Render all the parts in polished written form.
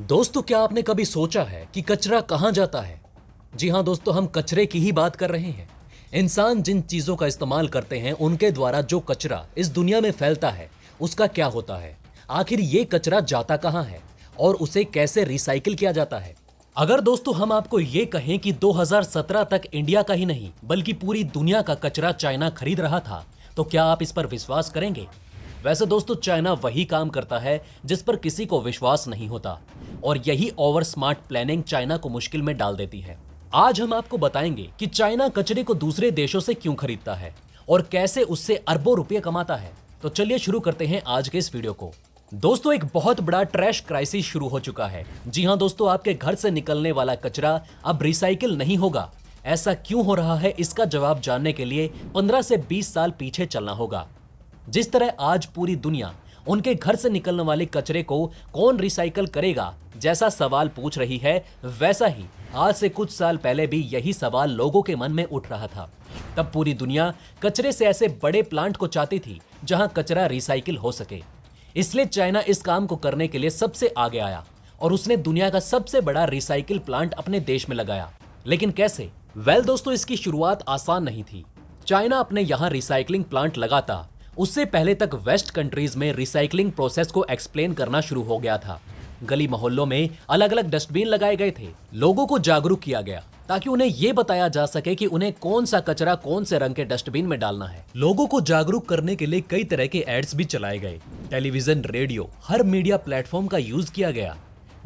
दोस्तों, क्या आपने कभी सोचा है कि कचरा कहाँ जाता है? जी हाँ दोस्तों, हम कचरे की ही बात कर रहे हैं। इंसान जिन चीजों का इस्तेमाल करते हैं उनके द्वारा जो कचरा इस दुनिया में फैलता है उसका क्या होता है? आखिर ये कचरा जाता कहाँ है और उसे कैसे रिसाइकिल किया जाता है? अगर दोस्तों हम आपको ये कहें कि 2017 तक इंडिया का ही नहीं बल्कि पूरी दुनिया का कचरा चाइना खरीद रहा था, तो क्या आप इस पर विश्वास करेंगे? वैसे दोस्तों, चाइना वही काम करता है जिस पर किसी को विश्वास नहीं होता, और यही ओवर स्मार्ट प्लानिंग चाइना को मुश्किल में डाल देती है। आज हम आपको बताएंगे कि चाइना कचरे को दूसरे देशों से क्यों खरीदता है और कैसे उससे अरबों रुपए कमाता है। तो चलिए शुरू करते हैं आज के इस वीडियो को। दोस्तों, एक बहुत बड़ा ट्रैश क्राइसिस शुरू हो चुका है। जी हाँ दोस्तों, आपके घर से निकलने वाला कचरा अब रिसाइकिल नहीं होगा। ऐसा क्यों हो रहा है, इसका जवाब जानने के लिए 15 से 20 साल पीछे चलना होगा। जिस तरह आज पूरी दुनिया उनके घर से निकलने वाले कचरे को कौन रिसाइकल करेगा जैसा सवाल पूछ रही है, वैसा ही आज से कुछ साल पहले भी यही सवाल लोगों के मन में उठ रहा था। तब पूरी दुनिया कचरे से ऐसे बड़े प्लांट को चाहती थी जहां कचरा रिसाइकिल हो सके। इसलिए चाइना इस काम को करने के लिए सबसे आगे आया और उसने दुनिया का सबसे बड़ा रिसाइकिल प्लांट अपने देश में लगाया। लेकिन कैसे? दोस्तों, इसकी शुरुआत आसान नहीं थी। चाइना अपने यहाँ रिसाइकलिंग प्लांट लगाता उससे पहले तक वेस्ट कंट्रीज में रिसाइकलिंग प्रोसेस को एक्सप्लेन करना शुरू हो गया था। गली मोहल्लों में अलग अलग डस्टबिन लगाए गए थे। लोगों को जागरूक किया गया ताकि उन्हें यह बताया जा सके कि उन्हें कौन सा कचरा कौन से रंग के डस्टबिन में डालना है। लोगों को जागरूक करने के लिए कई तरह के एड्स भी चलाए गए। टेलीविजन, रेडियो, हर मीडिया प्लेटफॉर्म का यूज किया गया,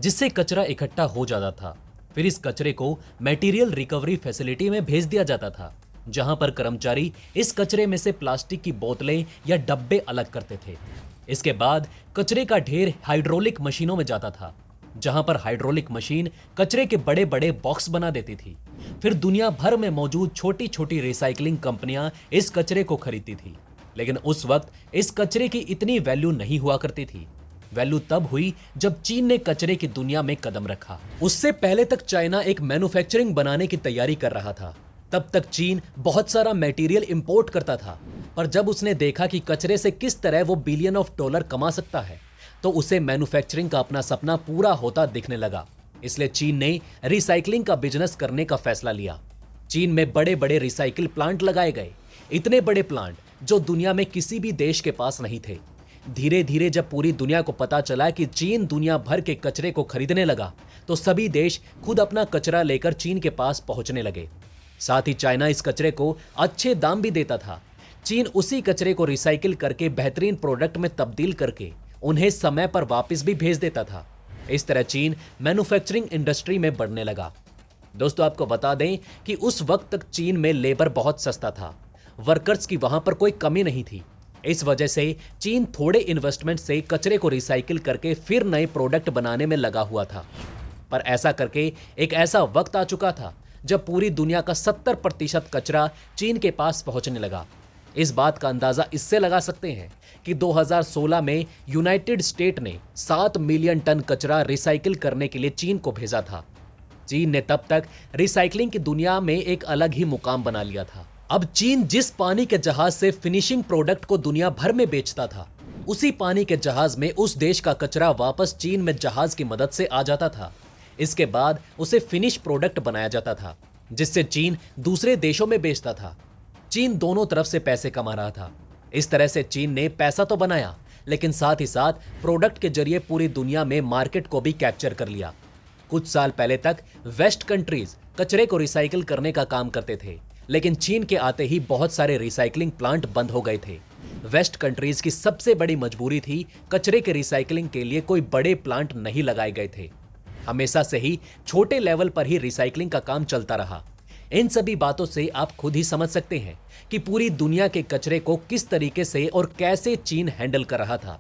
जिससे कचरा इकट्ठा हो जाता था। फिर इस कचरे को मटेरियल रिकवरी फैसिलिटी में भेज दिया जाता था, जहां पर कर्मचारी इस कचरे में से प्लास्टिक की बोतलें या डब्बे अलग करते थे। इसके बाद कचरे का ढेर हाइड्रोलिक मशीनों में जाता था, जहां पर हाइड्रोलिक मशीन कचरे के बड़े बड़े बॉक्स बना देती थी। फिर दुनिया भर में मौजूद छोटी छोटी रिसाइकलिंग कंपनियां इस कचरे को खरीदती थी। लेकिन उस वक्त इस कचरे की इतनी वैल्यू नहीं हुआ करती थी। वैल्यू तब हुई जब चीन ने कचरे की दुनिया में कदम रखा। उससे पहले तक चाइना एक मैन्युफैक्चरिंग बनाने की तैयारी कर रहा था। तब तक चीन बहुत सारा मटेरियल इंपोर्ट करता था, पर जब उसने देखा कि कचरे से किस तरह वो बिलियन ऑफ डॉलर कमा सकता है, तो उसे मैन्युफैक्चरिंग का अपना सपना पूरा होता दिखने लगा। इसलिए चीन ने रिसाइकलिंग का बिजनेस करने का फैसला लिया। चीन में बड़े बड़े रिसाइकिल प्लांट लगाए गए, इतने बड़े प्लांट जो दुनिया में किसी भी देश के पास नहीं थे। धीरे धीरे जब पूरी दुनिया को पता चला कि चीन दुनिया भर के कचरे को खरीदने लगा, तो सभी देश खुद अपना कचरा लेकर चीन के पास पहुंचने लगे। साथ ही चाइना इस कचरे को अच्छे दाम भी देता था। चीन उसी कचरे को रिसाइकिल करके बेहतरीन प्रोडक्ट में तब्दील करके उन्हें समय पर वापस भी भेज देता था। इस तरह चीन मैन्युफैक्चरिंग इंडस्ट्री में बढ़ने लगा। दोस्तों, आपको बता दें कि उस वक्त तक चीन में लेबर बहुत सस्ता था, वर्कर्स की वहां पर कोई कमी नहीं थी। इस वजह से चीन थोड़े इन्वेस्टमेंट से कचरे को रिसाइकिल करके फिर नए प्रोडक्ट बनाने में लगा हुआ था। पर ऐसा करके एक ऐसा वक्त आ चुका था जब पूरी दुनिया का 70% कचरा चीन के पास पहुंचने लगा। इस बात का अंदाजा इससे लगा सकते हैं कि 2016 में यूनाइटेड स्टेट ने 7 मिलियन टन कचरा रिसाइकिल करने के लिए चीन को भेजा था। चीन ने तब तक रिसाइकलिंग की दुनिया में एक अलग ही मुकाम बना लिया था। अब चीन जिस पानी के जहाज से फिनिशिंग प्रोडक्ट को दुनिया भर में बेचता था, उसी पानी के जहाज में उस देश का कचरा वापस चीन में जहाज की मदद से आ जाता था। इसके बाद उसे फिनिश प्रोडक्ट बनाया जाता था, जिससे चीन दूसरे देशों में बेचता था। चीन दोनों तरफ से पैसे कमा रहा था। इस तरह से चीन ने पैसा तो बनाया, लेकिन साथ ही साथ प्रोडक्ट के जरिए पूरी दुनिया में मार्केट को भी कैप्चर कर लिया। कुछ साल पहले तक वेस्ट कंट्रीज कचरे को रिसाइकिल करने का काम करते थे, लेकिन चीन के आते ही बहुत सारे रिसाइकलिंग प्लांट बंद हो गए थे। वेस्ट कंट्रीज की सबसे बड़ी मजबूरी थी, कचरे के रिसाइकलिंग के लिए कोई बड़े प्लांट नहीं लगाए गए थे। हमेशा से ही छोटे लेवल पर ही रिसाइकलिंग का काम चलता रहा। इन सभी बातों से आप खुद ही समझ सकते हैं कि पूरी दुनिया के कचरे को किस तरीके से और कैसे चीन हैंडल कर रहा था।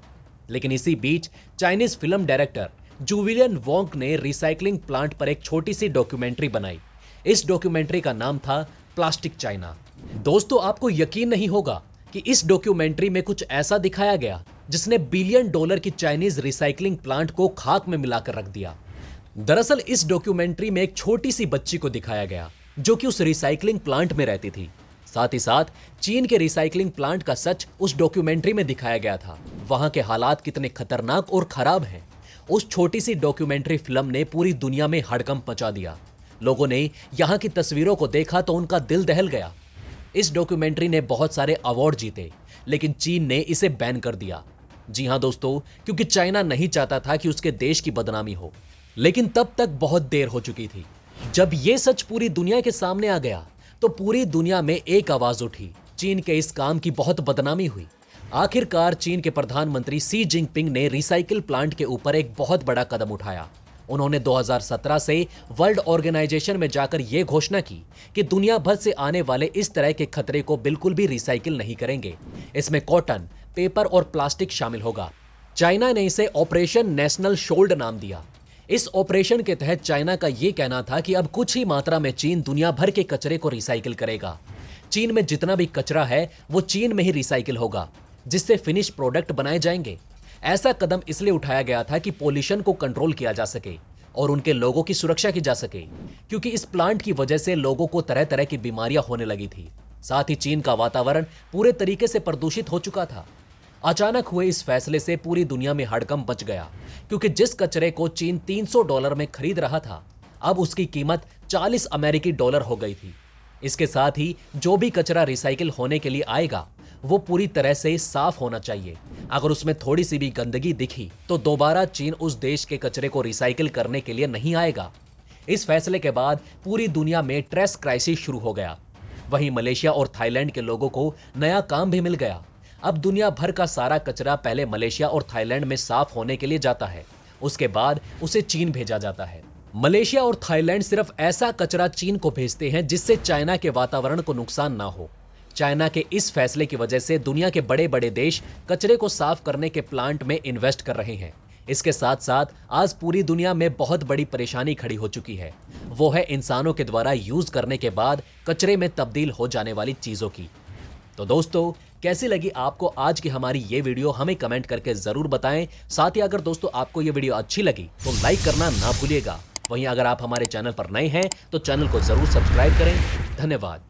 लेकिन इसी बीच चाइनीज फिल्म डायरेक्टर जुविलियन वोंग ने रिसाइकलिंग प्लांट पर एक छोटी सी डॉक्यूमेंट्री बनाई। इस डॉक्यूमेंट्री का नाम था प्लास्टिक चाइना। दोस्तों, आपको यकीन नहीं होगा कि इस डॉक्यूमेंट्री में कुछ ऐसा दिखाया गया जिसने बिलियन डॉलर की चाइनीज रिसाइकलिंग प्लांट को खाक में मिलाकर रख दिया। दरअसल इस डॉक्यूमेंट्री में एक छोटी सी बच्ची को दिखाया गया जो कि उस रिसाइकलिंग प्लांट में रहती थी। साथ ही साथ चीन के रिसाइकलिंग प्लांट का सच उस डॉक्यूमेंट्री में दिखाया गया था। वहां के हालात कितने खतरनाक और खराब हैं उस छोटी सी डॉक्यूमेंट्री फिल्म ने पूरी दुनिया में हड़कंप मचा दिया। लोगों ने यहां की तस्वीरों को देखा तो उनका दिल दहल गया। इस डॉक्यूमेंट्री ने बहुत सारे अवार्ड जीते, लेकिन चीन ने इसे बैन कर दिया। जी हां दोस्तों, क्योंकि चाइना नहीं चाहता था कि उसके देश की बदनामी हो। लेकिन तब तक बहुत देर हो चुकी थी। जब यह सच पूरी दुनिया के सामने आ गया तो पूरी दुनिया में एक आवाज उठी। चीन के इस काम की बहुत बदनामी हुई। आखिरकार चीन के प्रधानमंत्री शी जिनपिंग ने रिसाइकिल प्लांट के ऊपर एक बहुत बड़ा कदम उठाया। उन्होंने 2017 से वर्ल्ड ऑर्गेनाइजेशन में जाकर यह घोषणा की कि दुनिया भर से आने वाले इस तरह के खतरे को बिल्कुल भी रिसाइकिल नहीं करेंगे। इसमें कॉटन, पेपर और प्लास्टिक शामिल होगा। चाइना ने इसे ऑपरेशन नेशनल शोल्ड नाम दिया। इस ऑपरेशन के तहत चाइना का यह कहना था कि अब कुछ ही मात्रा में चीन दुनिया भर के कचरे को रिसाइकिल करेगा। चीन में जितना भी कचरा है वो चीन में ही रिसाइकिल होगा, जिससे फिनिश प्रोडक्ट बनाए जाएंगे। ऐसा कदम इसलिए उठाया गया था कि पोल्यूशन को कंट्रोल किया जा सके और उनके लोगों की सुरक्षा की जा सके, क्योंकि इस प्लांट की वजह से लोगों को तरह तरह की बीमारियां होने लगी थी। साथ ही चीन का वातावरण पूरे तरीके से प्रदूषित हो चुका था। अचानक हुए इस फैसले से पूरी दुनिया में हड़कंप मच गया, क्योंकि जिस कचरे को चीन $300 में खरीद रहा था, अब उसकी कीमत $40 अमेरिकी हो गई थी। इसके साथ ही जो भी कचरा रिसाइकिल होने के लिए आएगा वो पूरी तरह से साफ होना चाहिए। अगर उसमें थोड़ी सी भी गंदगी दिखी तो दोबारा चीन उस देश के कचरे को रिसाइकिल करने के लिए नहीं आएगा। इस फैसले के बाद पूरी दुनिया में ट्रेश क्राइसिस शुरू हो गया। वहीं मलेशिया और थाईलैंड के लोगों को नया काम भी मिल गया। अब दुनिया भर का सारा कचरा पहले मलेशिया और थाईलैंड में साफ होने के लिए जाता है, उसके बाद उसे चीन भेजा जाता है। मलेशिया और थाईलैंड सिर्फ ऐसा कचरा चीन को भेजते हैं जिससे चाइना के वातावरण को नुकसान ना हो। चाइना के इस फैसले की वजह से दुनिया के बड़े बड़े देश कचरे को साफ करने के प्लांट में इन्वेस्ट कर रहे हैं। इसके साथ साथ आज पूरी दुनिया में बहुत बड़ी परेशानी खड़ी हो चुकी है, वो है इंसानों के द्वारा यूज करने के बाद कचरे में तब्दील हो जाने वाली चीजों की। तो दोस्तों, कैसी लगी आपको आज की हमारी ये वीडियो, हमें कमेंट करके जरूर बताएं। साथ ही अगर दोस्तों आपको ये वीडियो अच्छी लगी तो लाइक करना ना भूलिएगा। वहीं अगर आप हमारे चैनल पर नए हैं तो चैनल को जरूर सब्सक्राइब करें। धन्यवाद।